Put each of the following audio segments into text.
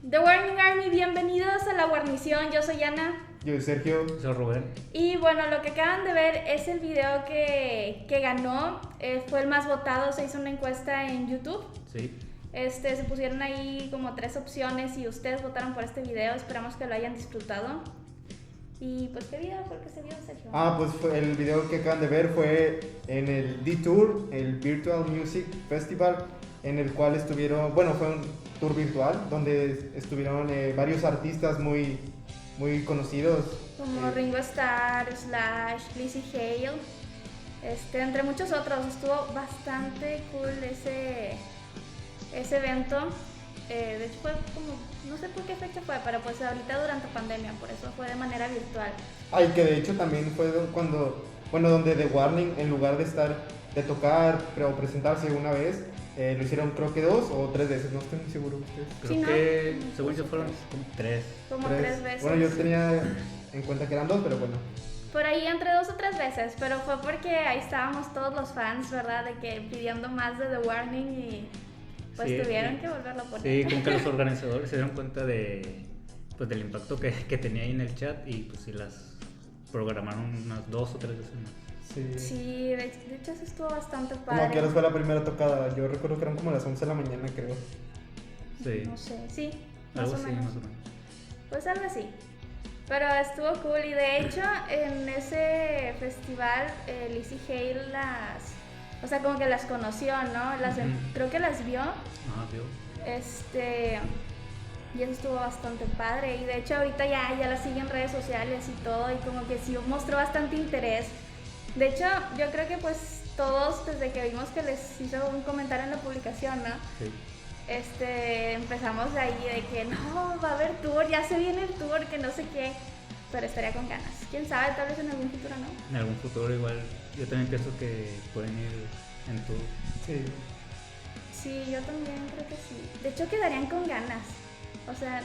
The Warning Army, bienvenidos a la guarnición. Yo soy Ana. Yo soy Sergio. Soy Rubén. Y bueno, lo que acaban de ver es el video que ganó. Fue el más votado. Se hizo una encuesta en YouTube. Sí. Se pusieron ahí como 3 opciones y ustedes votaron por este video. Esperamos que lo hayan disfrutado. Y pues, ¿qué video fue el que se vio, Sergio? Pues el video que acaban de ver fue en el D-Tour, el Virtual Music Festival, en el cual estuvieron, bueno, fue un tour virtual donde estuvieron varios artistas muy conocidos. Como Ringo Starr, Slash, Lizzie Hale, entre muchos otros. Estuvo bastante cool ese evento. De hecho fue como, no sé por qué fecha fue, pero pues ahorita durante pandemia, por eso fue de manera virtual. Y que de hecho también fue cuando, bueno, donde The Warning, en lugar de tocar o presentarse una vez, lo hicieron creo que 2 o 3 veces, no estoy muy seguro ustedes. Creo que según yo fueron como 3. Como 3 veces. Bueno, yo tenía en cuenta que eran 2, pero bueno. Por ahí entre 2 o 3 veces, pero fue porque ahí estábamos todos los fans, ¿verdad? De que pidiendo más de The Warning y pues Sí, tuvieron que volverlo a poner. Sí, como que los organizadores se dieron cuenta pues, del impacto que tenía ahí en el chat y pues sí las programaron unas 2 o 3 veces más. Sí, de hecho eso estuvo bastante padre. Como que ahora fue la primera tocada, yo recuerdo que eran como las 11 de la mañana, creo. Sí. No sé, sí, Algo más o así, menos. más o menos. Pues algo así. Pero estuvo cool y de hecho en ese festival Lizzie Hale o sea, como que las conoció, ¿no? Creo que las vio. Vio. Y eso estuvo bastante padre. Y de hecho ahorita ya la sigue en redes sociales y todo. Y como que sí mostró bastante interés. De hecho, yo creo que pues todos desde que vimos que les hizo un comentario en la publicación, ¿no? Sí. Empezamos de ahí de que no, va a haber tour, ya se viene el tour, que no sé qué. Pero estaría con ganas. Quién sabe, tal vez en algún futuro, ¿no? En algún futuro igual, yo también pienso que pueden ir en tour. Sí. Sí, yo también creo que sí. De hecho, quedarían con ganas. O sea,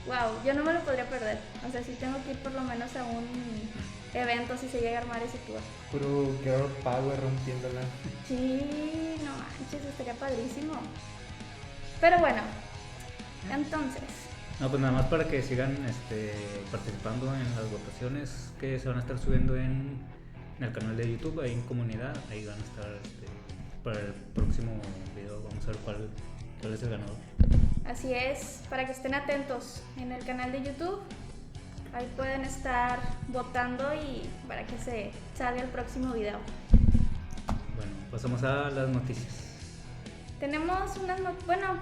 wow, yo no me lo podría perder. O sea, sí tengo que ir por lo menos a un evento si se llega a armar ese tour. Puro girl power rompiéndola. Sí, no manches, estaría padrísimo. Pero bueno, entonces. No, pues nada más para que sigan participando en las votaciones que se van a estar subiendo en el canal de YouTube, ahí en comunidad, ahí van a estar para el próximo video, vamos a ver cuál es el ganador. Así es, para que estén atentos en el canal de YouTube, ahí pueden estar votando y para que se salga el próximo video. Bueno, pasamos a las noticias. Tenemos bueno,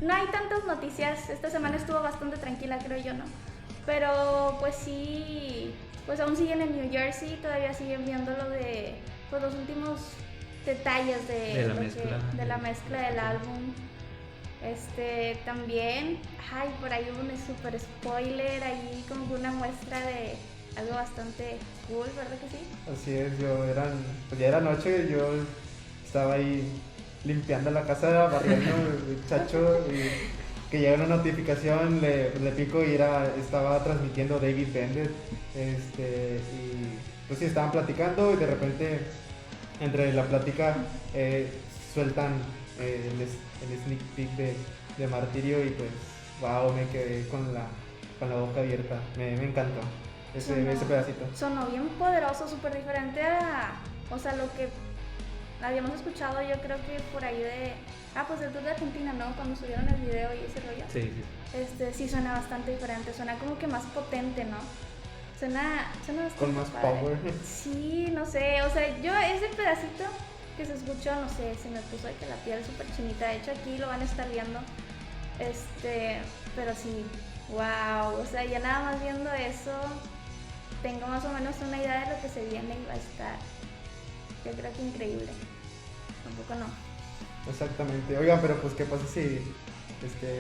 no hay tantas noticias, esta semana estuvo bastante tranquila, creo yo, ¿no? Pero pues sí, pues aún siguen en New Jersey, todavía siguen viendo lo de pues, los últimos detalles de la mezcla del álbum. También, por ahí hubo un super spoiler, ahí como que una muestra de algo bastante cool, ¿verdad que sí? Así es, pues ya era noche, yo estaba ahí limpiando la casa, barriendo el chacho y que llega una notificación, le pico y estaba transmitiendo David Bender, y pues sí, estaban platicando y de repente entre la plática sueltan el sneak peek de Martirio y pues wow, me quedé con la boca abierta, me encantó ese pedacito. Sonó bien poderoso, súper diferente a, o sea, lo que habíamos escuchado, yo creo que por ahí pues el tour de Argentina, ¿no? Cuando subieron el video y ese rollo. Sí. Sí suena bastante diferente, suena como que más potente, ¿no? Suena bastante con más padre. power. Sí, no sé, o sea, yo ese pedacito que se escuchó, no sé, se me puso de que la piel súper chinita. De hecho, aquí lo van a estar viendo. Pero sí, wow, o sea, ya nada más viendo eso, tengo más o menos una idea de lo que se viene y va a estar, yo creo que increíble. Tampoco no. Exactamente. Oigan, pero pues, ¿qué pasa si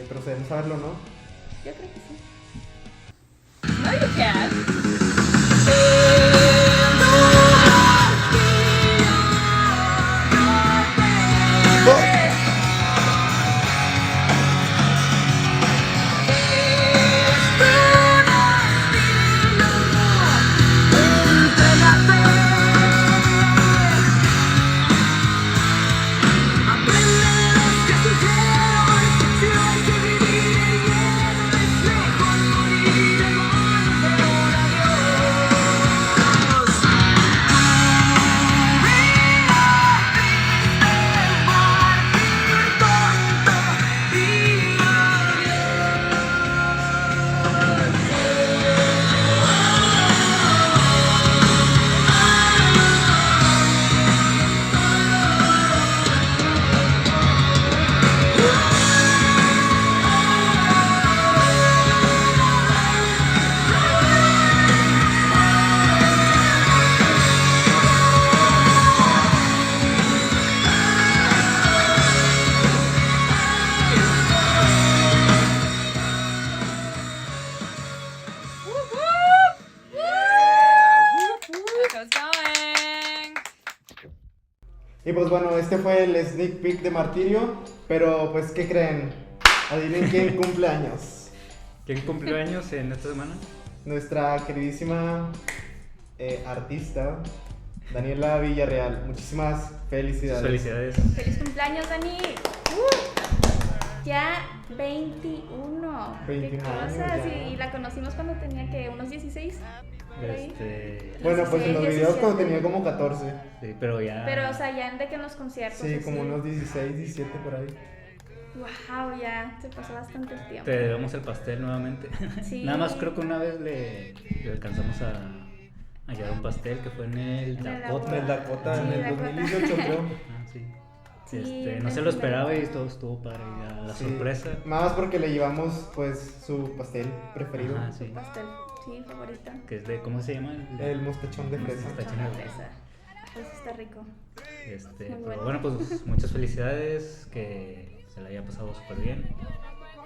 procedemos a verlo, no? Yo creo que sí. No, you can't. Y pues bueno, este fue el sneak peek de Martirio, pero pues, ¿qué creen? Adivinen quién cumple años. ¿Quién cumplió años en esta semana? Nuestra queridísima artista, Daniela Villarreal. Muchísimas felicidades. Felicidades. ¡Feliz cumpleaños, Dani! Ya 21. 21 ¿Qué años, cosas? ya. Y la conocimos cuando tenía, que unos 16. Por ahí. Bueno, pues en los 16, videos cuando 17. tenía como 14. Sí, pero ya. Pero, o sea, ya de que en los conciertos. Sí, así. como unos 16, 17 por ahí. Wow, ya se pasó bastante el tiempo. Te debemos el pastel nuevamente. Sí. Nada más creo que una vez le alcanzamos a llevar un pastel que fue en el En el Dakota. En el Dakota, Sí, en el Dakota. 2018 creo. Ah, sí. Sí, No se el lo primer esperaba y Dakota. todo estuvo padre. La Sí. sorpresa. Más porque le llevamos pues su pastel preferido. Ajá, Su sí. pastel, sí, favorita. Que es de, ¿cómo se llama? El mostachón de fresa. Mostachón. Con la fresa. Pues está rico. Muy Pero bueno. bueno, pues muchas felicidades, que se la haya pasado súper bien.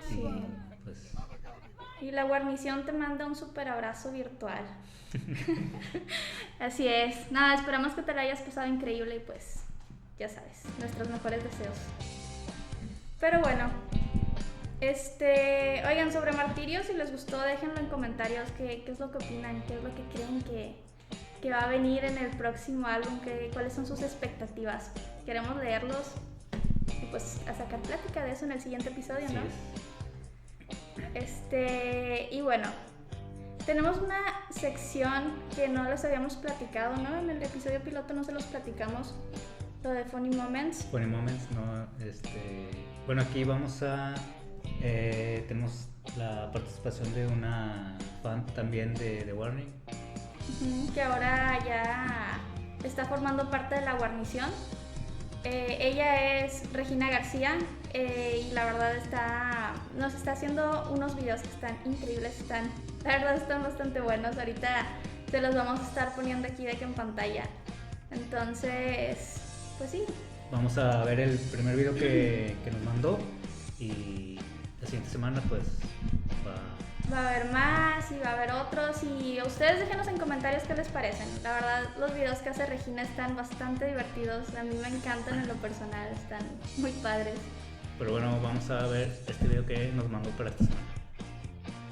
Sí. Y pues Y la guarnición te manda un super abrazo virtual. Así es. Nada, esperamos que te la hayas pasado increíble y pues, ya sabes, nuestros mejores deseos. Pero bueno, oigan, sobre Martirio, si les gustó, déjenlo en comentarios qué es lo que opinan, qué es lo que creen que va a venir en el próximo álbum, cuáles son sus expectativas. Queremos leerlos y pues a sacar plática de eso en el siguiente episodio, sí ¿no? es. Y bueno, tenemos una sección que no les habíamos platicado, ¿no? En el episodio piloto no se los platicamos, lo de Funny Moments. Funny Moments, no, bueno, aquí vamos a, tenemos la participación de una fan también de Warner. Que ahora ya está formando parte de la guarnición. Ella es Regina García y la verdad nos está haciendo unos videos que están increíbles, la verdad están bastante buenos. Ahorita se los vamos a estar poniendo aquí de que en pantalla. Entonces, pues sí. Vamos a ver el primer video que nos mandó y la siguiente semana pues Va a haber más y va a haber otros y ustedes déjenos en comentarios qué les parecen. La verdad, los videos que hace Regina están bastante divertidos. A mí me encantan en lo personal, están muy padres. Pero bueno, vamos a ver este video que nos mandó para esta semana.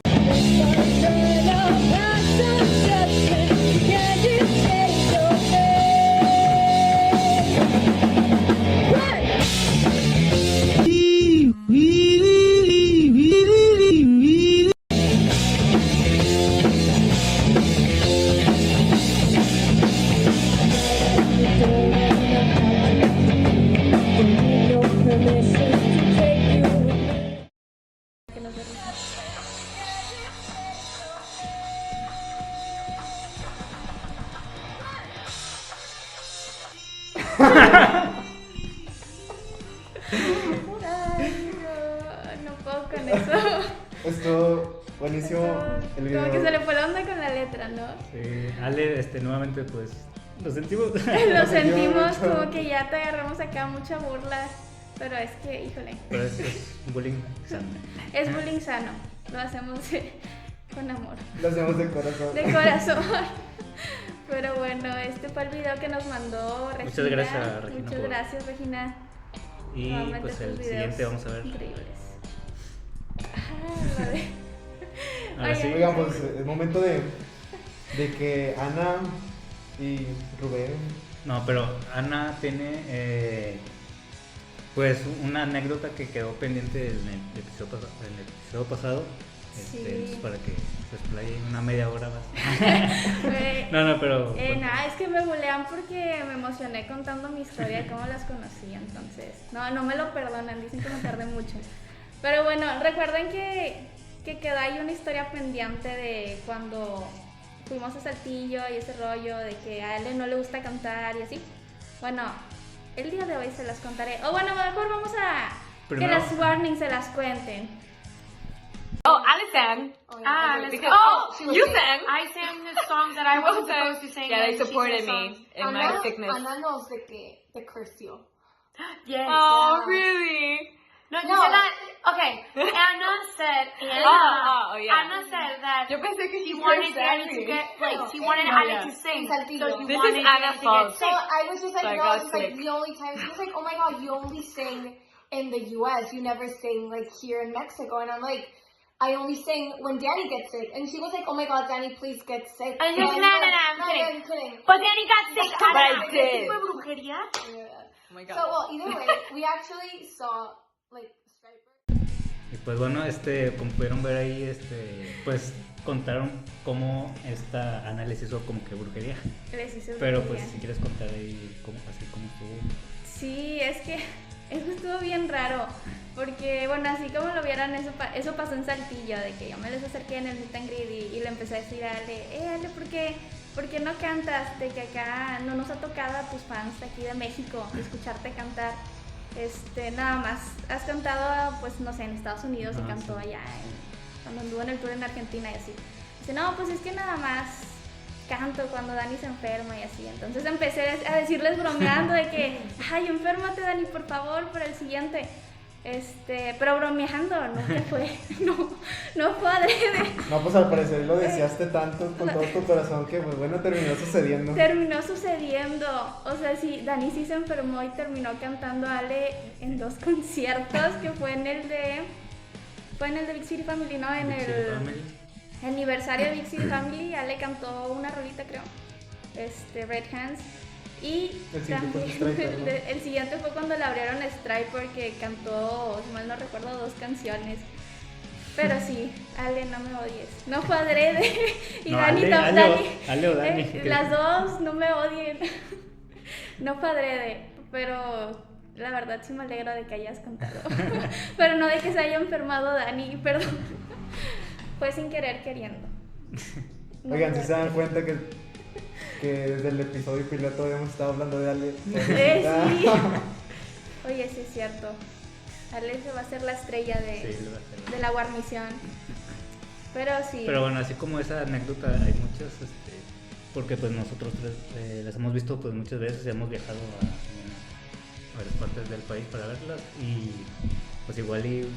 Que nos dé risa. Ay, no puedo con eso. Esto Buenísimo el video. Como que se le fue la onda con la letra, ¿no? Sí, Ale, nuevamente, pues, lo sentimos. Lo sentimos mucho. como que ya te agarramos acá mucha burla. Pero es que, híjole, Pero es bullying sano. es bullying sano. Lo hacemos con amor, Lo hacemos de corazón. de corazón. Pero bueno, este fue el video que nos mandó Regina. Muchas gracias, Regina, Muchas por- gracias, Regina. Y Nuevamente pues estos el videos siguiente vamos a ver. Increíbles. Ah, lo de- Ahora sí. Oigan, pues es momento de que Ana y Rubén. No, pero Ana tiene pues una anécdota que quedó pendiente en el episodio pasado. Sí. Entonces, para que se explaye en una media hora más. Fue- No, pero. bueno. nada, es que me bulean porque me emocioné contando mi historia, cómo las conocí, entonces, no me lo perdonan, dicen que me tardé mucho. Pero bueno, recuerden que queda ahí una historia pendiente de cuando fuimos a Saltillo y ese rollo de que a Ale no le gusta cantar y así. Bueno, el día de hoy se las contaré. O bueno, mejor vamos a Primero- que las warnings se las cuenten. Oh, Alice sang. Oh, yeah, I did. Because, Oh, she was you sick. sang. I sang the song that I wasn't supposed to sing. Yeah, they and she supported sang me songs. in my Ana- sickness. Ana knows de que te cursió. Yes. Oh, Oh, yeah. really? No, you said that. Okay, Anna said. yeah. Anna said that Yo pensé que she she wanted cursed Annie to Annie. get she No, wanted no, Annie yeah. to sing. En Saltillo. So you This is wanted Anna's Annie to fault. get So sick. I was just like, So I no, got it's just like sick. the only time. She was like, oh my god, you only sing in the U.S. You never sing like here in Mexico. And I'm like, I only sing when Danny gets sick. And she was like, oh my god, Danny, please get sick. And you're like, no, I'm kidding. I'm kidding. But Danny got sick. But I did. ¿Fue brujería? Oh my god. So, well, either way, we actually saw, like, Striper. Y pues bueno, como pudieron ver ahí, pues contaron cómo esta Ana les hizo como que brujería. Les hice Pero brujería. pues si quieres contar ahí así como estuvo. Sí, es que eso estuvo bien raro, porque bueno, así como lo vieran, eso pasó en Saltillo, de que yo me les acerqué en el meet and greet y le empecé a decir a Ale, Ale, ¿por qué no cantas? De que acá no nos ha tocado a tus fans de aquí de México escucharte cantar. Nada más, has cantado, pues no sé, en Estados Unidos y Ah, cantó sí. allá, cuando anduvo en el tour en Argentina y así. Dice, no, pues es que nada más canto cuando Dani se enferma y así. Entonces empecé a decirles bromeando de que, ay, enférmate Dani, por favor, para el siguiente. Pero bromeando, nunca fue, no fue adrede. No, pues al parecer lo deseaste tanto con todo tu corazón que pues bueno, terminó sucediendo. Terminó sucediendo, o sea, sí, Dani sí se enfermó y terminó cantando Ale en 2 conciertos, que fue en el de Big City Family, ¿no? En Big City el Family. aniversario de Big City Family, Ale cantó una rolita, creo, Red Hands. Y El siguiente fue también Striper, ¿no? el siguiente fue cuando le abrieron a Striper, que cantó, si mal no recuerdo, 2 canciones. Pero sí, Ale, no me odies. No fue adrede. Y No, Dani, Ale o Dani. las dos, no me odien. No fue adrede, pero la verdad sí me alegro de que hayas cantado. Pero no de que se haya enfermado Dani, perdón. Fue sin querer queriendo. No Oigan, fue- si se dan cuenta que desde el episodio piloto habíamos estado hablando de Ale. Sí. Oye, sí es cierto. Ale se va a ser la estrella Sí, lo va a hacer. de la guarnición. Pero sí. Pero bueno, así como esa anécdota hay muchas, porque pues nosotros tres las hemos visto pues muchas veces y hemos viajado a varias partes del país para verlas y pues igual y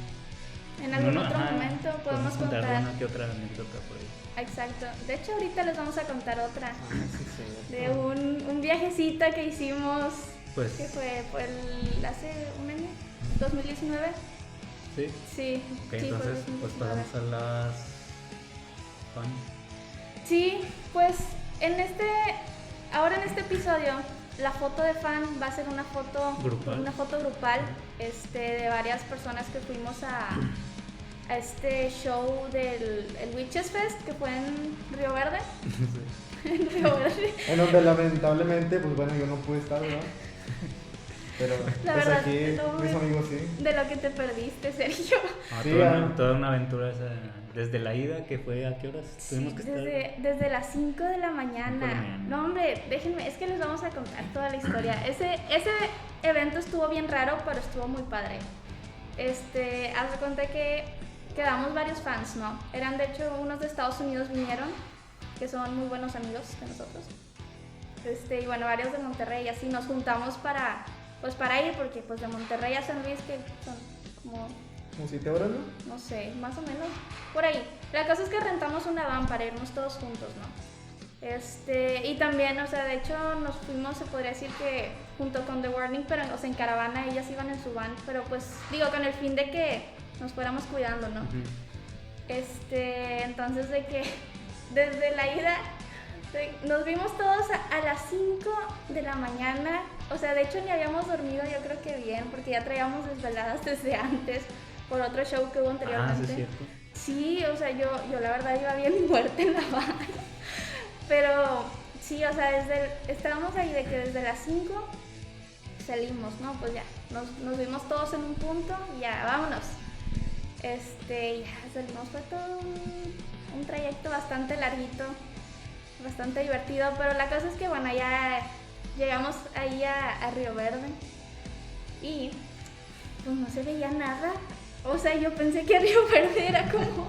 En algún uno- otro ajá, momento podemos contar contar. una que otra anécdota por ahí. Exacto. De hecho, ahorita les vamos a contar otra. Ah, sí, sí. De un viajecito que hicimos. Pues ¿Qué fue? ¿Hace un año? ¿2019? sí. Sí. Ok, sí, fue entonces pues 2019. pasamos a las fan. Sí, pues ahora en este episodio, la foto de fan va a ser una foto grupal, de varias personas que fuimos a este show del el Witches Fest, que fue en Río Verde. En Río Verde. En donde lamentablemente, pues bueno, yo no pude estar, ¿verdad? Pero La pues verdad, aquí no, mis amigos sí. De lo que te perdiste, Sergio. Ah, Sí, toda una aventura esa, desde la ida, que fue a qué horas tuvimos que estar. Desde las 5 de la 5 de la mañana. mañana. No, hombre, déjenme, es que les vamos a contar toda la historia. Ese evento estuvo bien raro, pero estuvo muy padre. Haz de cuenta que quedamos varios fans, ¿no? Eran de hecho unos de Estados Unidos vinieron, que son muy buenos amigos de nosotros. Y bueno, varios de Monterrey, así nos juntamos para ir, porque pues de Monterrey a San Luis, que son como, 7 horas, ¿no? no sé, más o menos, por ahí. La cosa es que rentamos una van para irnos todos juntos, ¿no? Y también, o sea, de hecho nos fuimos, se podría decir que junto con The Warning, pero o sea, en caravana, ellas iban en su van, pero pues digo, con el fin de que nos fuéramos cuidando, ¿no? Entonces de que desde la ida nos vimos todos a las 5 de la mañana, o sea, de hecho ni habíamos dormido, yo creo que bien, porque ya traíamos desveladas desde antes por otro show que hubo anteriormente. Ah, sí, es cierto. Sí, o sea, yo la verdad iba bien muerta en la van. Pero sí, o sea, estábamos ahí de que desde las 5 salimos, ¿no? Pues ya, nos vimos todos en un punto y ya, vámonos. Ya salimos, fue todo un trayecto bastante larguito, bastante divertido, pero la cosa es que, bueno, ya llegamos ahí a Río Verde y pues no se veía nada. O sea, yo pensé que Río Verde era como,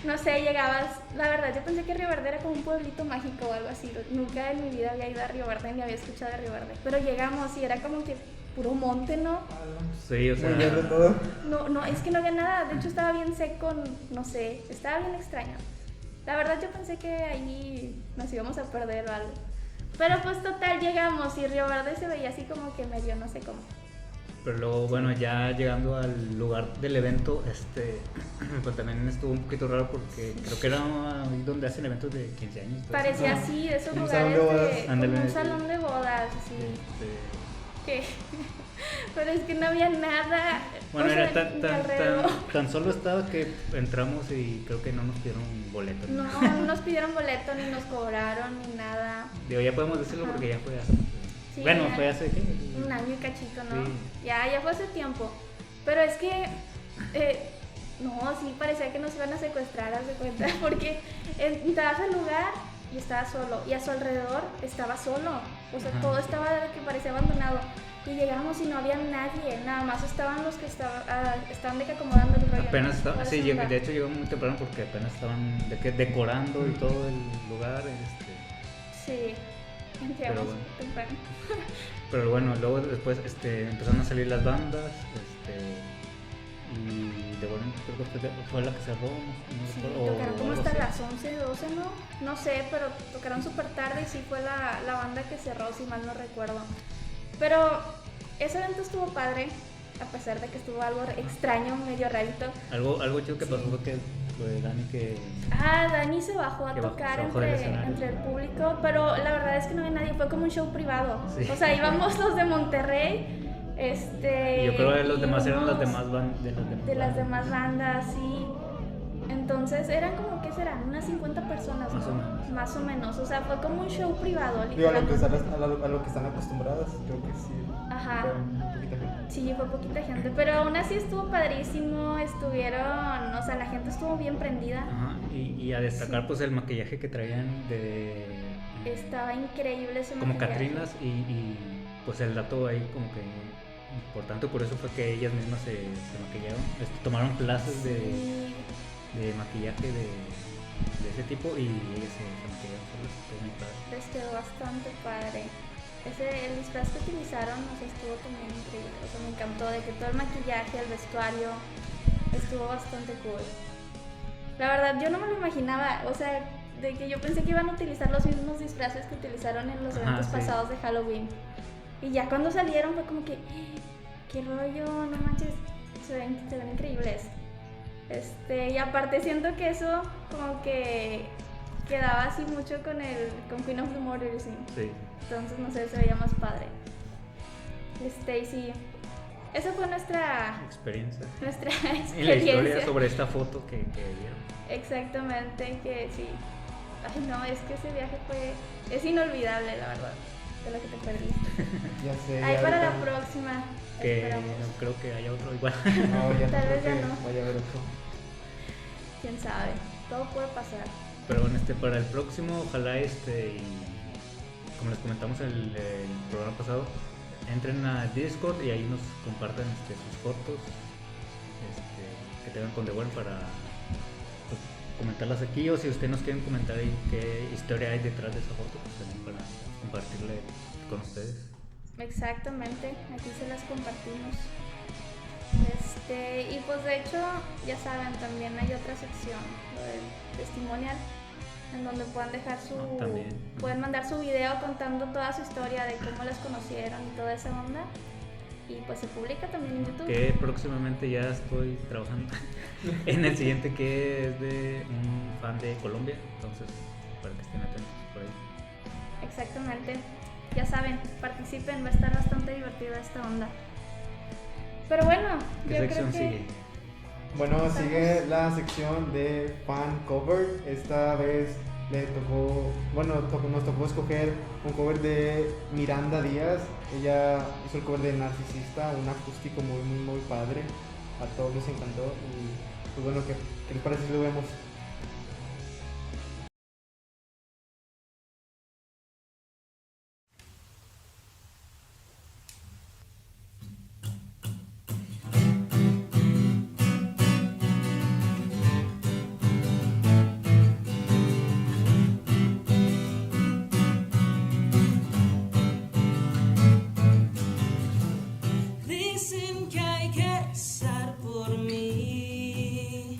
no sé, llegabas, la verdad, yo pensé que Río Verde era como un pueblito mágico o algo así. Nunca en mi vida había ido a Río Verde ni había escuchado de Río Verde. Pero llegamos y era como que puro monte, ¿no? Sí, o sea, Muy verde todo. No, es que no había nada. De hecho, estaba bien seco, no sé, estaba bien extraño. La verdad, yo pensé que ahí nos íbamos a perder o algo. Pero pues total, llegamos y Río Verde se veía así como que medio, no sé cómo. pero luego, bueno, ya llegando al lugar del evento, pues también estuvo un poquito raro porque creo que era ahí donde hacen eventos de 15 años. todo eso. Parecía así, de esos Un lugares salón de bodas. como Ándale, un sí. salón de bodas, así. Que pero es que no había nada. Bueno, o sea, era ni alrededor. tan solo estaba que entramos y creo que no nos pidieron boleto. No nos pidieron boleto, ni nos cobraron, ni nada. Digo, ya podemos decirlo Ajá. porque ya fue hace. Sí, bueno, ya. fue hace ¿qué? Un año y cachito, ¿no? Sí. Ya fue hace tiempo. Pero es que, no, sí parecía que nos iban a secuestrar, haz de cuenta, porque entrabas al lugar y estaba solo, y a su alrededor estaba solo. O sea, Ajá. todo estaba que parecía abandonado. Y llegamos y no había nadie, nada más estaban los que estaban de que acomodando el rollo. Apenas ¿no? estaba, Todo sí, ese lugar. de hecho llegó muy temprano porque apenas estaban decorando y todo el lugar. Sí, llegamos Pero bueno. temprano. Pero bueno, luego después empezaron a salir las bandas, y de bueno, creo que fue la que cerró, no Sí, recuerdo, tocaron o como algo hasta así. las 11, 12, ¿no? No sé, pero tocaron súper tarde y sí fue la banda que cerró, si mal no recuerdo. Pero ese evento estuvo padre, a pesar de que estuvo algo extraño, medio rarito. Algo chido que pasó fue que fue Dani que... Dani se bajó a Que bajó- tocar se bajó del escenario. entre el público, pero la verdad es que no había nadie, fue como un show privado. Sí. O sea, íbamos los de Monterrey, Y yo creo que los y demás eran las unos demás bandas. de las demás bandas, sí. Entonces eran como, ¿qué serán? Unas 50 personas, Más ¿no? o menos. Más o menos, o sea, fue como un show privado, Digo, a lo que literalmente. están, a lo que están acostumbradas, creo que sí. Ajá. Fue un poquito gente. Sí, fue poquita gente, pero aún así estuvo padrísimo, estuvieron, o sea, la gente estuvo bien prendida. Ajá, y a destacar pues el maquillaje que traían de... Estaba increíble ese como maquillaje. Catrinas y pues el dato ahí como que importante, por eso fue que ellas mismas se maquillaron, tomaron clases de maquillaje de ese tipo y ellas se maquillaron solas, estuvo muy padre. Les quedó bastante padre. El disfraz que utilizaron, o sea, estuvo también increíble. O sea, me encantó de que todo el maquillaje, el vestuario, estuvo bastante cool. La verdad, yo no me lo imaginaba, o sea, de que yo pensé que iban a utilizar los mismos disfraces que utilizaron en los Ajá, eventos sí. pasados de Halloween. Y ya cuando salieron fue como que, qué rollo, no manches, se ven increíbles. Y aparte siento que eso como que quedaba así mucho con Queen of the Murder Scene. Sí. Entonces, no sé, se veía más padre. Y sí, esa fue nuestra Experiencia. Y la experiencia. historia sobre esta foto que vieron. Exactamente, que sí. Ay, no, es que ese viaje es inolvidable, la verdad, de lo que te perdiste. Ya sé. Ahí ya para la ahorita- próxima. Que esperamos. no creo que haya otro igual. No, ya no Tal creo vez ya que no. vaya a haber otro. Quién sabe, todo puede pasar. Pero bueno, para el próximo, ojalá y como les comentamos en el programa pasado, entren a Discord y ahí nos compartan sus fotos. que tengan con The Well para pues, comentarlas aquí, o si ustedes nos quieren comentar ahí qué historia hay detrás de esa foto, pues también para compartirla con ustedes. Exactamente, aquí se las compartimos. Y pues de hecho, ya saben, también hay otra sección, lo del testimonial, en donde puedan dejar pueden mandar su video contando toda su historia de cómo las conocieron y toda esa onda. Y pues se publica también en YouTube. Que próximamente ya estoy trabajando en el siguiente, que es de un fan de Colombia, entonces para que estén atentos por ahí. Exactamente, ya saben, participen, va a estar bastante divertida esta onda. Pero bueno, ¿Qué yo sección creo que sigue? Bueno, sigue la sección de fan cover. Esta vez nos tocó escoger un cover de Miranda Díaz. Ella hizo el cover de Narcisista, un acústico muy padre. A todos les encantó. Y pues bueno, ¿qué les parece si lo vemos? Dicen que hay que rezar por mí,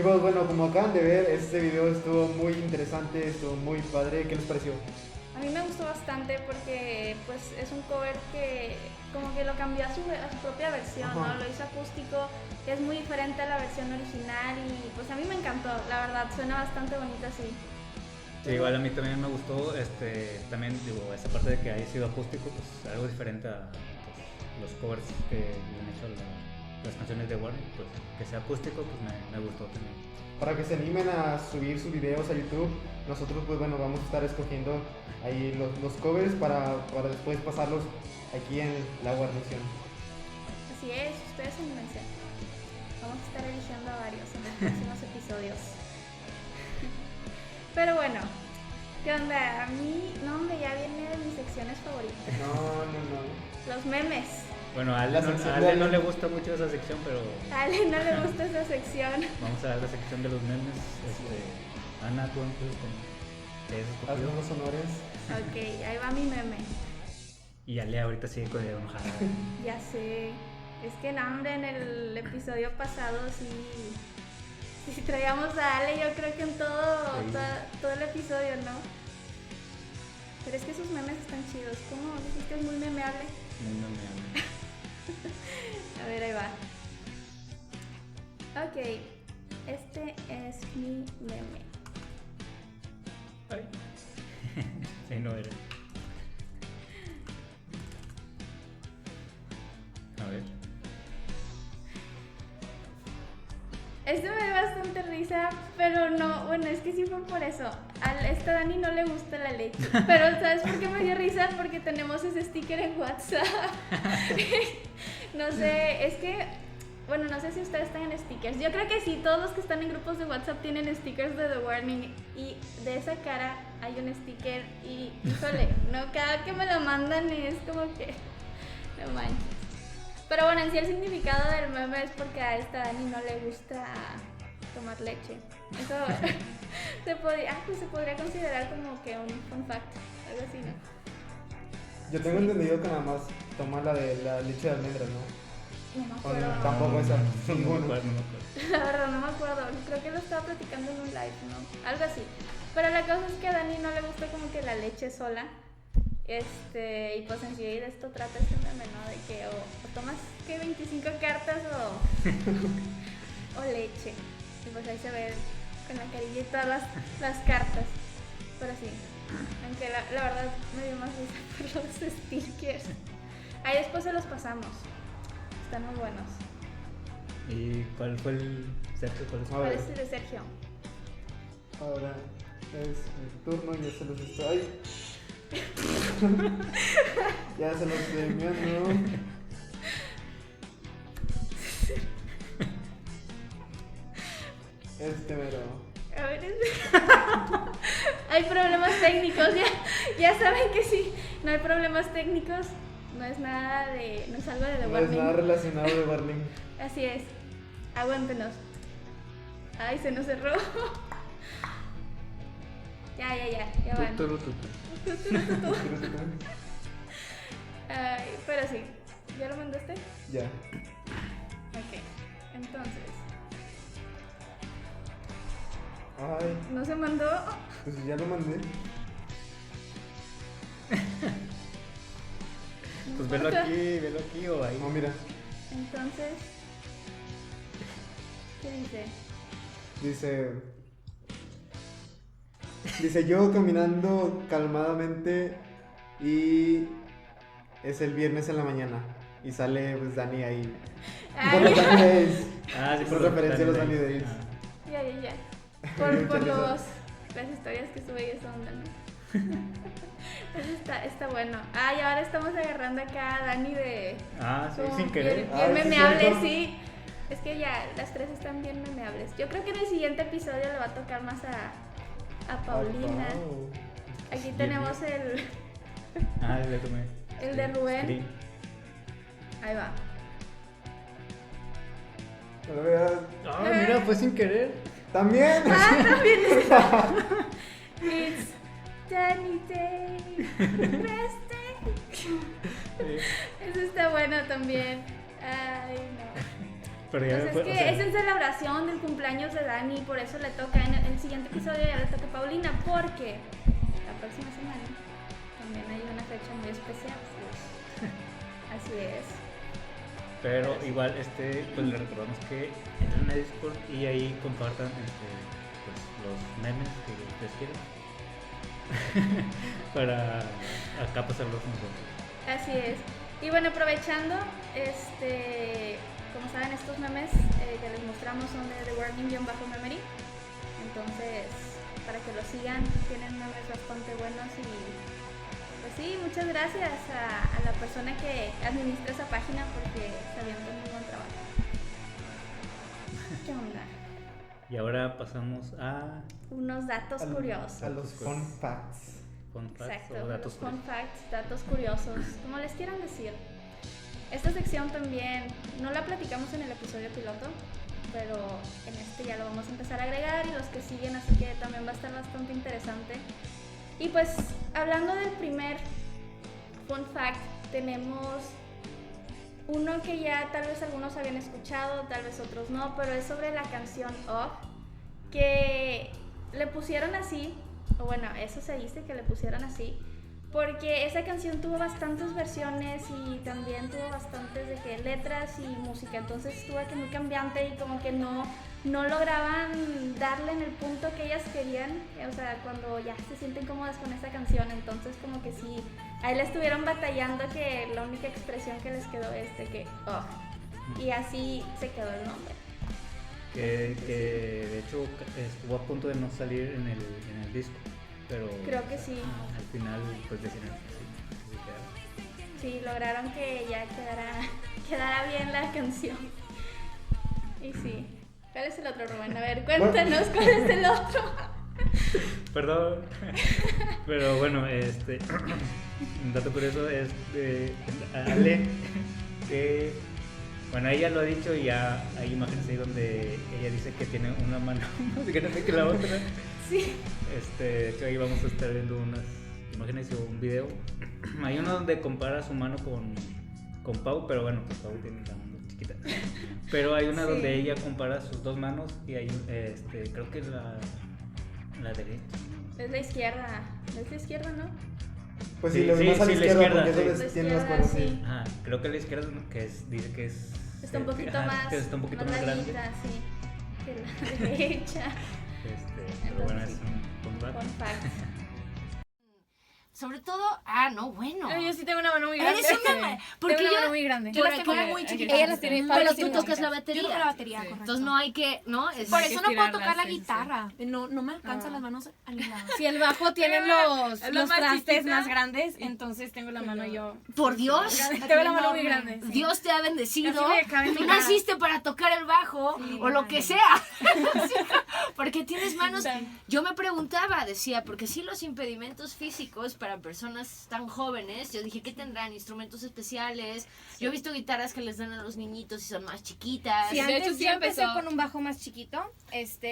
pues bueno, como acaban de ver, este video estuvo muy interesante, estuvo muy padre. ¿Qué les pareció? A mí me gustó bastante porque pues es un cover que como que lo cambió a su propia versión, ¿no? Ajá. Lo hizo acústico, es muy diferente a la versión original y pues a mí me encantó, la verdad, suena bastante bonito así. Sí, igual a mí también me gustó, también digo, esa parte de que haya sido acústico, pues algo diferente a pues, los covers que le han hecho las canciones de Warner, pues que sea acústico, pues me gustó también. Para que se animen a subir sus videos a YouTube, nosotros pues bueno, vamos a estar escogiendo ahí los covers para después pasarlos aquí en la guarnición. Así es, ustedes anímense. Vamos a estar eligiendo a varios en los próximos episodios. Pero bueno, ¿qué onda? A mí, no hombre, ya viene de mis secciones favoritas. No. Los memes. Bueno, a Ale, La no, sección a de Ale no Ale. le gusta mucho esa sección, pero A Ale no le gusta esa sección. vamos a dar la sección de los memes. Ana, tú entonces te has Hazme escogido. los honores. Ok, ahí va mi meme. Y Ale ahorita sigue con enojada. Ya sé. Es que no, hombre, en el episodio pasado sí traíamos a Ale, yo creo que en todo el episodio, ¿no? Pero es que sus memes están chidos. ¿Cómo dijiste? Es muy memeable. Muy memeable. A ver, ahí va. Ok, este es mi meme. Ay. Sí, no era. A ver. Este me da bastante risa, pero no, bueno, es que sí fue por eso. A esta Dani no le gusta la leche. Pero ¿sabes por qué me dio risa? Porque tenemos ese sticker en WhatsApp. No sé, es que, bueno, no sé si ustedes están en stickers. Yo creo que sí, todos los que están en grupos de WhatsApp tienen stickers de The Warning. Y de esa cara hay un sticker y, híjole, no, cada que me lo mandan es como que, no manches. Pero bueno, en sí el significado del meme es porque a esta Dani no le gusta tomar leche. Eso se podría considerar como que un fun fact, algo así, ¿no? Yo tengo entendido que nada más toma la de la leche de almendras, ¿no? No me O acuerdo. no, tampoco esa. No me Ninguno. acuerdo, no me acuerdo. La verdad no me acuerdo, creo que lo estaba platicando en un live, ¿no? Algo así. Pero la cosa es que a Dani no le gusta como que la leche sola. Y pues en sí de esto trata este meme, ¿no? De que o tomas que 25 cartas o leche. Y pues ahí se ve con la carilla y todas las cartas. Pero sí, aunque la verdad me dio más risa por los stickers. Ahí después se los pasamos. Están muy buenos. ¿Y cuál fue el Sergio? ¿Cuál es? A ¿Cuál ver. es el de Sergio? Ahora es mi turno, ya se los estoy. Ya se los estoy enviando. Mero. A ver, hay problemas técnicos, ya saben que sí, no hay problemas técnicos, no es algo de The No es Warning. nada relacionado de Barling. Así es, aguántenos. Ay, se nos cerró. Ya van. Tú. Ay, pero sí, ¿ya lo mandaste? Ya. Ok, entonces, Ay, ¿no se mandó? pues ya lo mandé. Pues velo aquí o ahí. No, mira. Entonces, ¿qué dice? Dice yo caminando calmadamente y es el viernes en la mañana y sale pues Dani ahí. Por los Dani Days. Ah, sí, Por referencia a los Dani Days. Ah. Ya. Por Mucha risa. las historias que sube y esa onda, ¿no? Eso está bueno. Y ahora estamos agarrando acá a Dani de... Ah, sí, como sin querer. Bien, Ay, sí, memeable, cierto. sí. Es que ya, las tres están bien memeables. Yo creo que en el siguiente episodio le va a tocar más a Paulina. Pau. Aquí Sí, tenemos sí. el Le tomé. El de Rubén. Screen. Ahí va. No lo veas. Ah, mira, fue sin querer. También. It's Danny Day. Best day. Eso está bueno también. Ay, no. Pero ya Pues fue- es que o sea, es en celebración del cumpleaños de Dani, por eso le toca en el siguiente episodio ya le toca a Paulina, porque la próxima semana también hay una fecha muy especial. Así es. Pero igual, pues le recordamos que entren a Discord y ahí compartan pues, los memes que ustedes quieran para acá pasarlos nosotros. Así es. Y bueno, aprovechando, como saben, estos memes que les mostramos son de The Warning-Memory. Entonces, para que los sigan, tienen memes bastante buenos y pues sí, muchas gracias a la persona que administra esa página porque está haciendo un muy buen trabajo. ¿Qué onda? Y ahora pasamos a Unos datos curiosos. A los fun facts. fun facts Exacto, o datos los fun curiosos. facts, datos curiosos, como les quieran decir. Esta sección también no la platicamos en el episodio piloto, pero en este ya lo vamos a empezar a agregar y los que siguen, así que también va a estar bastante interesante. Y pues hablando del primer fun fact, tenemos uno que ya tal vez algunos habían escuchado, tal vez otros no, pero es sobre la canción Off, que le pusieron así, o bueno, eso se dice que le pusieron así, porque esa canción tuvo bastantes versiones y también tuvo bastantes de que letras y música, entonces estuvo aquí muy cambiante y como que no lograban darle en el punto que ellas querían, o sea, cuando ya se sienten cómodas con esta canción, entonces como que sí, ahí le estuvieron batallando que la única expresión que les quedó es de que y así se quedó el nombre. Que de hecho estuvo a punto de no salir en el disco, pero Creo que sí. al final pues decidieron que sí, Sí, lograron que ya quedara bien la canción. Y sí. ¿Cuál es el otro, Rubén? A ver, cuéntanos cuál es el otro. Perdón. Pero bueno, un dato curioso es de Ale, que bueno, ella lo ha dicho y ya hay imágenes ahí donde ella dice que tiene una mano más grande que la otra. Sí. De hecho ahí vamos a estar viendo unas imágenes y un video. Hay uno donde compara su mano con Pau, pero bueno, pues Pau tiene la mano chiquita. Pero hay una Sí. donde ella compara sus dos manos y hay creo que la derecha. Es la izquierda. Es la izquierda, ¿no? Pues Sí, sí, lo sí, demás a la sí, la izquierda, izquierda, porque sí. es donde La tienen las izquierda, cuerdas, sí. sí. Ajá, creo que la izquierda dice que es Está un poquito ajá, más. que está un poquito más grande. larguita, sí. Que la derecha. Pero bueno, es Entonces, un fun fact. Fun fact. Sobre todo, no, bueno. Yo sí tengo una mano muy grande. Eres una porque Tengo una mano yo, muy grande. yo las Por tengo aquí. muy Aquí. chiquitas. Ella las tiene, Pablo pero las tú tiene tocas chiquitas. la batería. Yo toco la batería, Sí. correcto. Entonces no hay que, ¿no? Es, Por hay que eso no puedo estirarla, tocar la sí, sí. guitarra. No me alcanzan Ah. las manos a mi lado. Si el bajo tiene los Es la más trastes chiquita. más grandes, entonces tengo la mano yo. Por Dios, Tengo la mano muy grande. sí. Dios te ha bendecido. Así me cabe en mi Tú cara. naciste para tocar el bajo Sí, o lo ay. que sea. Porque tienes manos. Yo me preguntaba, decía, porque sí los impedimentos físicos para personas tan jóvenes, yo dije, ¿qué tendrán? Instrumentos especiales. Yo he visto guitarras que les dan a los niñitos y son más chiquitas. Sí, De antes hecho, sí yo empecé empezó. con un bajo más chiquito,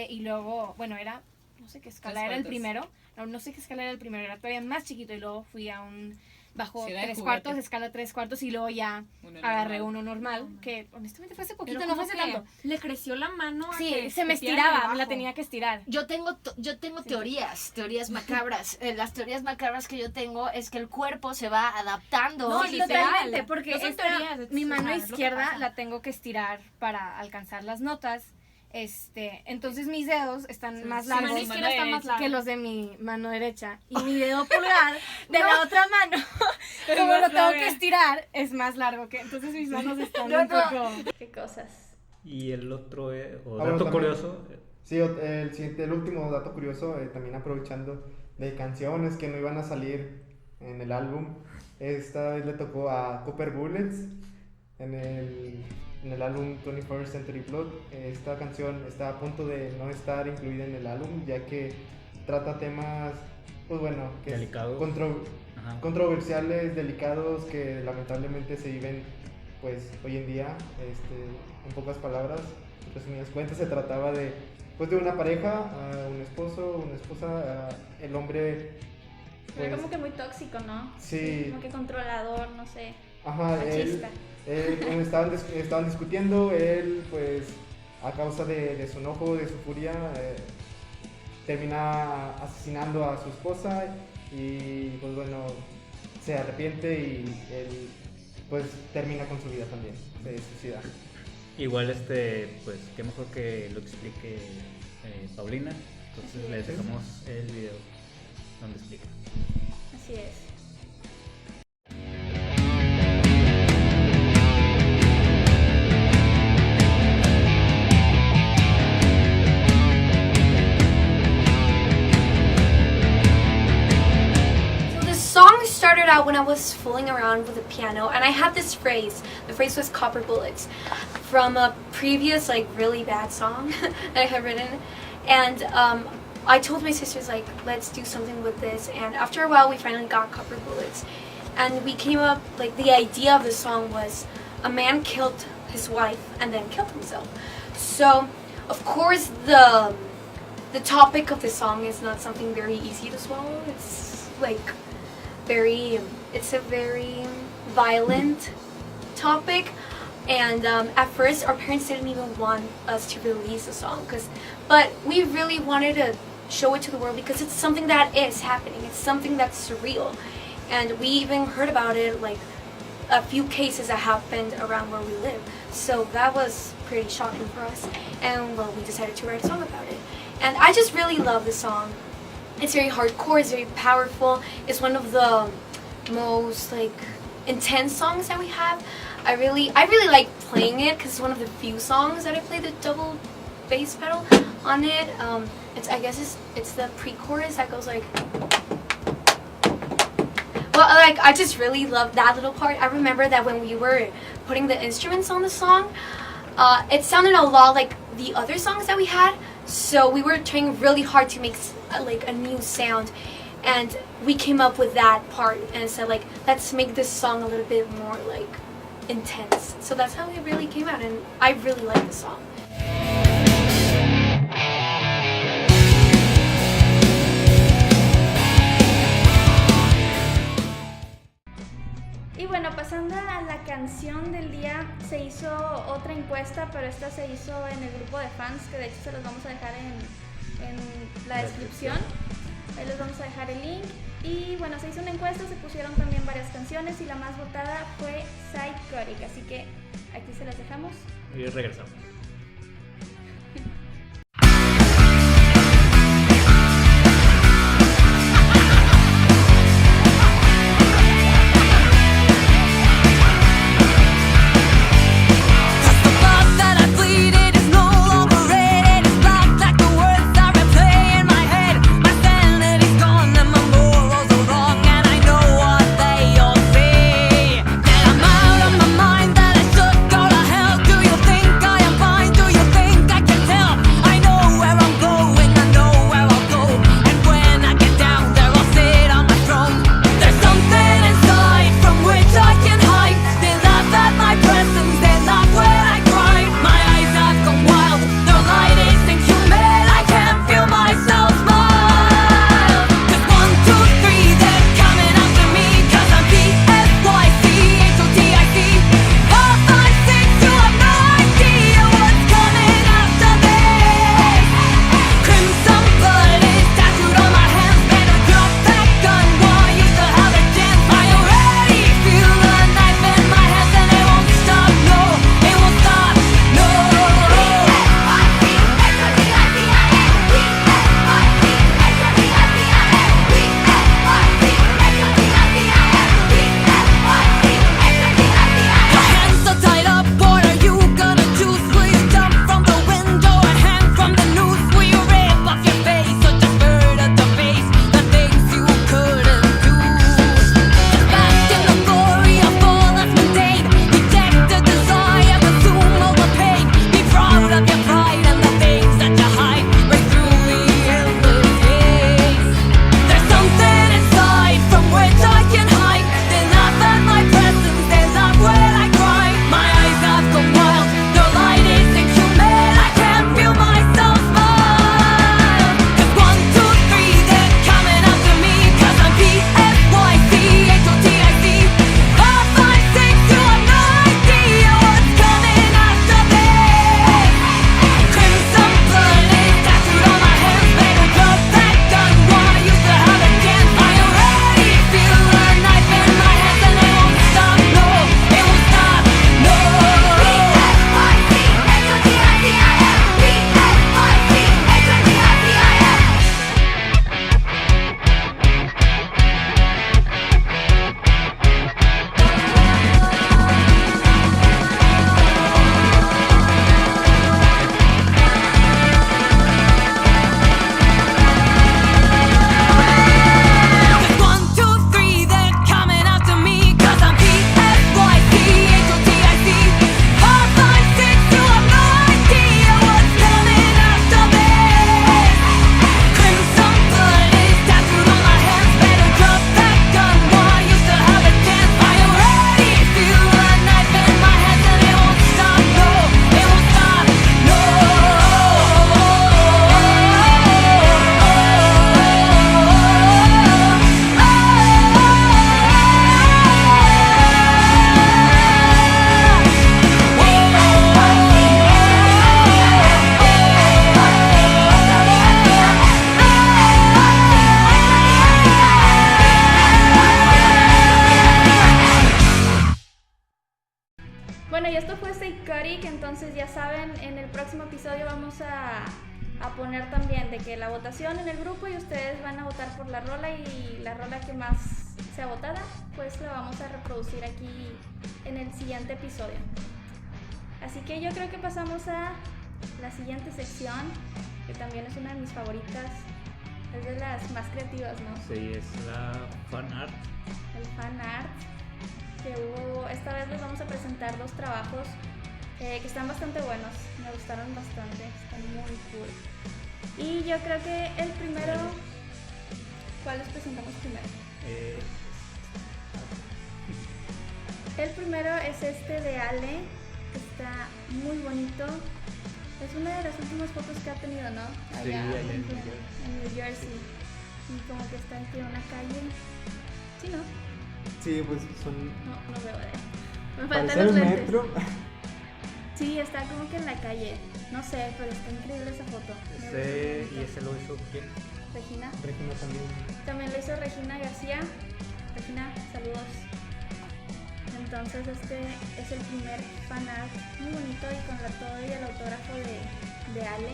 y luego, bueno, era, no sé qué escala Tres era el cuartos. primero, no sé qué escala era el primero, era todavía más chiquito y luego fui a un bajo Sí, era de 3 juguete. cuartos, escala 3 cuartos y luego ya Uno agarré normal. uno normal, que honestamente fue hace poquito, Pero no fue como hace que tanto. le creció la mano a Sí, que se me metiera en el estiraba, me la bajo. tenía que estirar. Yo tengo teorías macabras. Las teorías macabras que yo tengo es que el cuerpo se va adaptando. No, Sí, totalmente, literal. porque No son esta- teorías, es- mi o mano sea, es lo que izquierda pasa. la tengo que estirar para alcanzar las notas. Entonces mis dedos están más Su mano largos izquierda está más larga. que los de mi mano derecha y mi dedo pulgar de la otra mano, como lo tengo que estirar, es más largo que entonces mis manos están un poco. Qué cosas. Y el otro bueno, dato también. curioso, Sí, el último dato curioso, también aprovechando de canciones que no iban a salir en el álbum, esta vez le tocó a Copper Bullets en el álbum 21st Century Blood. Esta canción está a punto de no estar incluida en el álbum, ya que trata temas, pues bueno, que Delicados. Ajá. controversiales, delicados, que lamentablemente se viven pues hoy en día. En pocas palabras, en resumidas cuentas, se trataba de una pareja, un esposo, una esposa, el hombre Era pues, como que muy tóxico, ¿no? sí. Como que controlador, no sé. Ajá, Machista. estaban discutiendo, él pues a causa de su enojo, de su furia, termina asesinando a su esposa y pues bueno, se arrepiente y él pues termina con su vida también, se suicida. Igual pues qué mejor que lo explique Paulina. Entonces les dejamos el video donde explica. Así es. So the song started out when I was fooling around with the piano, and I had this phrase. The phrase was "copper bullets," from a previous like really bad song that I had written, and I told my sisters like, let's do something with this. And after a while, we finally got "Copper Bullets," and we came up like the idea of the song was a man killed his wife and then killed himself. So of course the topic of the song is not something very easy to swallow. It's like it's a very violent topic, and at first our parents didn't even want us to release the song, but we really wanted to show it to the world because it's something that is happening. It's something that's surreal, and we even heard about it like a few cases that happened around where we live. So that was pretty shocking for us, and well, we decided to write a song about it. And I just really love the song. It's very hardcore, it's very powerful. It's one of the most like intense songs that we have. I really like playing it because it's one of the few songs that I play the double bass pedal on it. I guess it's the pre-chorus that goes like. Well, like I just really love that little part. I remember that when we were putting the instruments on the song, it sounded a lot like the other songs that we had. So we were trying really hard to make like a new sound, and we came up with that part and said like, let's make this song a little bit more like intense. So that's how it really came out, and I really like the song. Y bueno, pasando a la canción del día, se hizo otra encuesta, pero esta se hizo en el grupo de fans, que de hecho se los vamos a dejar en la descripción. Ahí les vamos a dejar el link. Y bueno, se hizo una encuesta, se pusieron también varias canciones y la más votada fue Psychotic, así que aquí se las dejamos. Y regresamos. That I'm out of my mind, that I should go to hell. Do you think I am fine? Bueno, y esto fue Say Curic, entonces ya saben, en el próximo episodio vamos a poner también de que la votación en el grupo y ustedes van a votar por la rola y la rola que más sea votada, pues la vamos a reproducir aquí en el siguiente episodio. Así que yo creo que pasamos a la siguiente sección, que también es una de mis favoritas, es de las más creativas, ¿no? Sí, es la fan art. El fan art que hubo. Esta vez les vamos a presentar 2 trabajos que están bastante buenos, me gustaron bastante, están muy cool. Y yo creo que el primero, ¿cuál les presentamos primero? El primero es este de Ale, que está muy bonito. Es una de las últimas fotos que ha tenido, ¿no? Sí, Allá allá en New en New Jersey. Y como que está aquí en una calle. ¿Sí, no? Sí, pues son. No veo de él. Me Parece faltan los el lentes. metro. Sí, está como que en la calle. No sé, pero está increíble esa foto. Me gusta mucho. ¿Y ese lo hizo quién? Regina. Regina también. También lo hizo Regina García. Regina, saludos. Entonces este es el primer fan art muy bonito y con la todo y el autógrafo de Ale.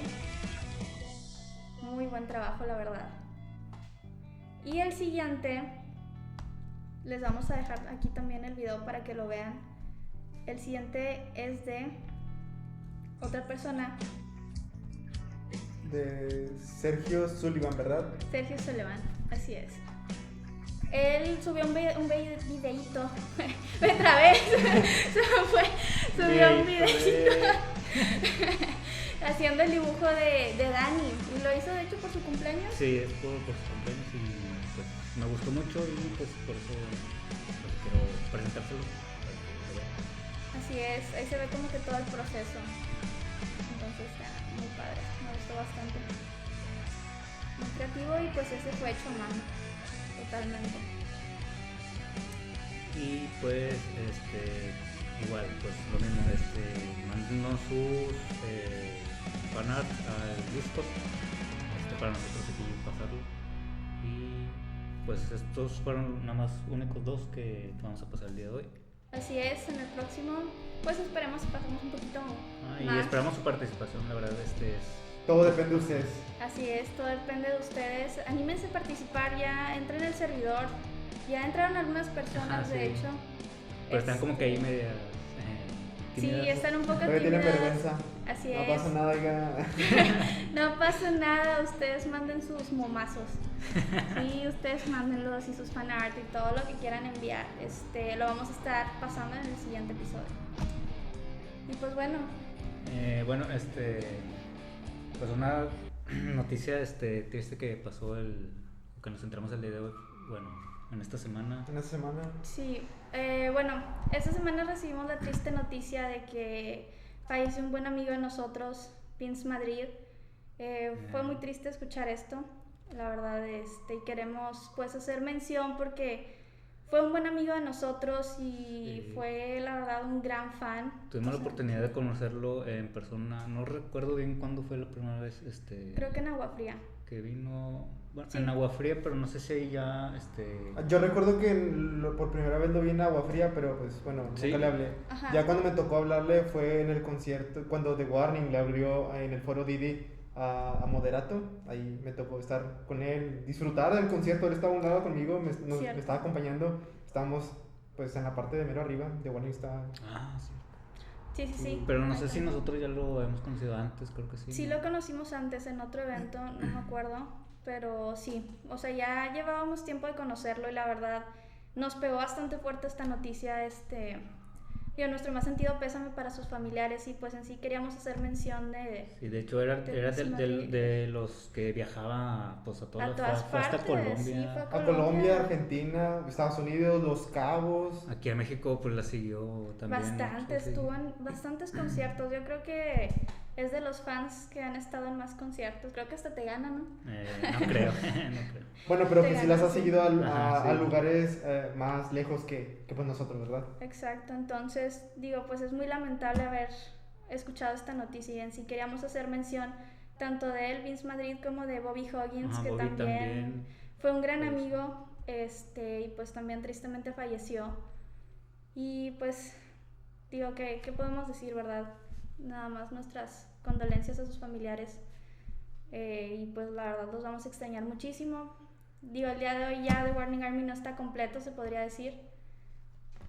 Muy buen trabajo, la verdad. Y el siguiente, les vamos a dejar aquí también el video para que lo vean. El siguiente es de otra persona, De Sergio Sullivan, ¿verdad? Sergio Sullivan, así es. Él subió un videíto, me trabé, se me fue, subió un videíto haciendo el dibujo de Dani y lo hizo de hecho por su cumpleaños. Sí, es por su cumpleaños y pues me gustó mucho y pues por eso pues, quiero presentárselo para que lo vean. Así es, ahí se ve como que todo el proceso. Entonces está muy padre, me gustó bastante. Muy creativo y pues ese fue hecho a mano, totalmente. Y pues igual pues lo mismo, mándenos sus fanart al Discord para nosotros aquí pasarlo. Y pues estos fueron nada más únicos 2 que vamos a pasar el día de hoy. Así es, en el próximo pues esperemos que pasemos un poquito Y más. esperamos su participación, la verdad es Todo depende de ustedes. Así es, todo depende de ustedes. Anímense a participar, ya entren al servidor. Ya entraron algunas personas, Ajá, de sí. hecho. pero están como que ahí media Sí, están un poco Todavía tienen tímidas. vergüenza. Así No es. pasa nada, oiga. No pasa nada, ustedes manden sus momazos. Sí, ustedes mándenlos y sus fanart y todo lo que quieran enviar. Lo vamos a estar pasando en el siguiente episodio. Y pues bueno, pues una noticia triste que pasó que nos entramos el día de hoy, bueno, en esta semana. Una semana. sí. Bueno, esta semana recibimos la triste noticia de que falleció un buen amigo de nosotros, Vince Madrid. Fue muy triste escuchar esto, la verdad, y queremos pues hacer mención porque fue un buen amigo de nosotros y Sí. fue la verdad un gran fan. Tuvimos la O sea, oportunidad de conocerlo en persona, no recuerdo bien cuándo fue la primera vez creo que en Agua Fría. que vino, bueno, Sí. en Agua Fría, pero no sé si ahí ya Yo recuerdo que por primera vez lo vi en Agua Fría, pero pues bueno, Sí. nunca le hablé. Ajá. Ya cuando me tocó hablarle fue en el concierto, cuando The Warning le abrió en el foro Didi a Moderato. Ahí me tocó estar con él, disfrutar del concierto. Él estaba a un lado conmigo, me Cierto. estaba acompañando. Estábamos pues en la parte de mero arriba. The Warning estaba. sí. Sí. Pero no sé si nosotros ya lo habíamos conocido antes, creo que sí. Sí, lo conocimos antes en otro evento, no me acuerdo, pero sí, o sea, ya llevábamos tiempo de conocerlo y la verdad nos pegó bastante fuerte esta noticia, nuestro más sentido pésame para sus familiares y pues en sí queríamos hacer mención de... Sí, de hecho era Vince Madrid. de los que viajaba pues a A todas todas fue hasta partes, Colombia. sí, fue A Colombia, Argentina, Estados Unidos, Los Cabos. Aquí a México pues la siguió también. Bastante, sí. estuvo en bastantes conciertos, yo creo que es de los fans que han estado en más conciertos, creo que hasta te gana, ¿no? No creo, no creo. Bueno, pero Te que sí las ha ganas, sí. seguido Ajá, a sí. lugares más lejos que pues nosotros, ¿verdad? Exacto, entonces digo, pues es muy lamentable haber escuchado esta noticia y en sí queríamos hacer mención tanto de él, Vince Madrid, como de Bobby Huggins, Ajá, que Bobby también fue un gran Pues. amigo, y pues también tristemente falleció. Y pues digo, ¿qué podemos decir, verdad? Nada más nuestras condolencias a sus familiares. Y pues la verdad los vamos a extrañar muchísimo. Digo, el día de hoy ya The Warning Army no está completo, se podría decir.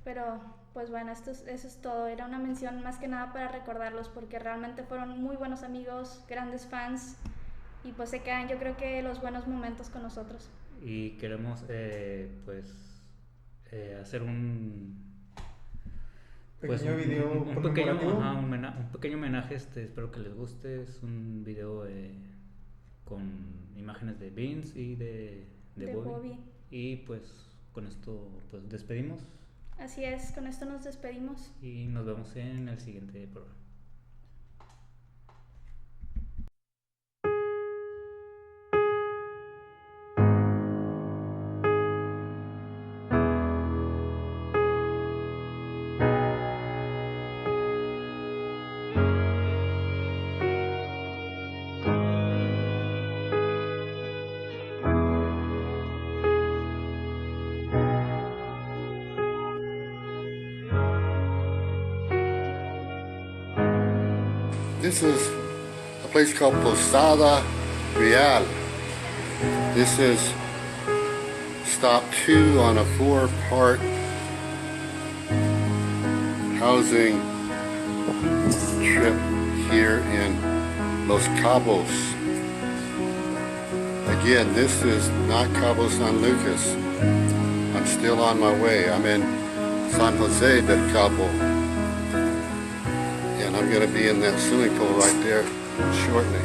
Pero pues bueno, eso es todo. Era una mención más que nada para recordarlos, porque realmente fueron muy buenos amigos, grandes fans, y pues se quedan, yo creo que los buenos momentos con nosotros. Y queremos hacer un Pequeño video un pequeño, conmemorativo. un pequeño homenaje. Espero que les guste. Es un video con imágenes de Vince y de Bobby. Y pues con esto pues despedimos Así es, con esto nos despedimos. y nos vemos en el siguiente programa. This is a place called Posada Real. This is stop 2 on a 4-part housing trip here in Los Cabos. Again, this is not Cabo San Lucas. I'm still on my way. I'm in San Jose del Cabo. And I'm going to be in that swimming pool right there shortly.